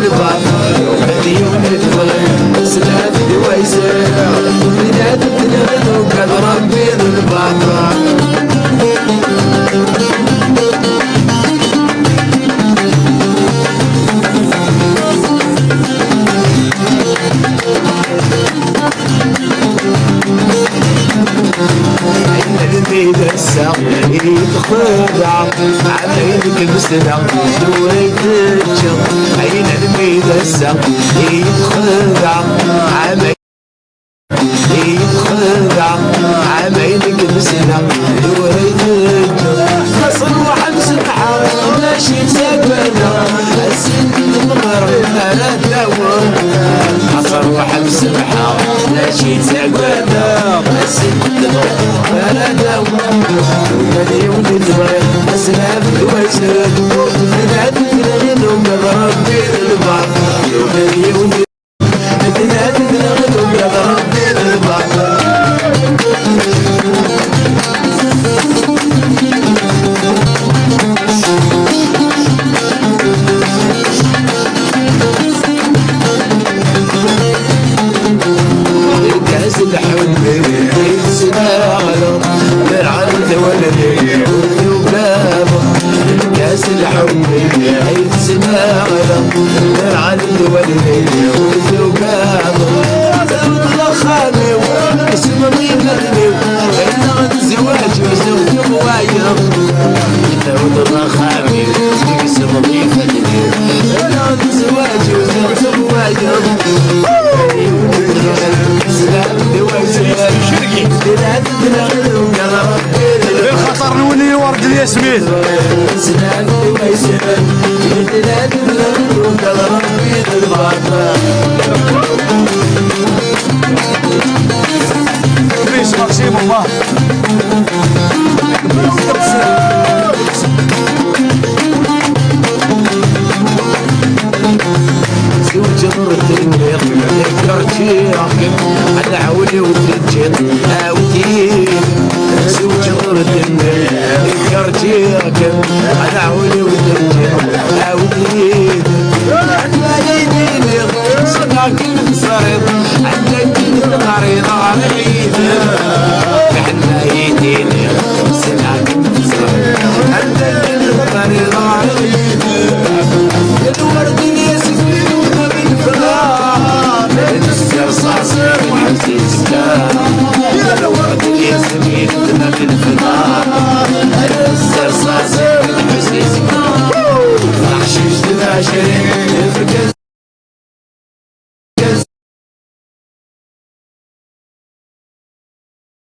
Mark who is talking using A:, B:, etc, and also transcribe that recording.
A: الباب مليون الفرق سلام دويسر بلاد الدنيا وقد ربي الباب الساق يتخدع عميلك مسنا دورك تتشغ عين الميد الساق يتخدع يتخدع عميلك مسنا دورك تتشغ حصل وحبس البحر ماشي ساكنة السن المغرب انا تدور حصل وحبس البحر ماشي ساكنة السن المغرب انا تدور مليون الفرق اسلام دويسر بلاد الدنيا وقد ربي الباب مليون بلاد الدنيا وقد ربي الباب الحب يتسناغلو بالعرض والليل وبلابه كاس الحب يتسناغلو بالعرض والليل وبلابه خامي واسم ميمتني غير الزواج وزوج مواير ثوت خامي اسم ميمتني غير الزواج وزوج مواير
B: بالخطر نولي ورد الياسمين
A: سلام دويسر بلاد الدنيا وقد ربي الباب
B: بيس مقسيم الله
A: زوج الدنيا ذكرتي على عولي وتجد عاودي زوج الدنيا ذكرتي على عولي وتجد عاودي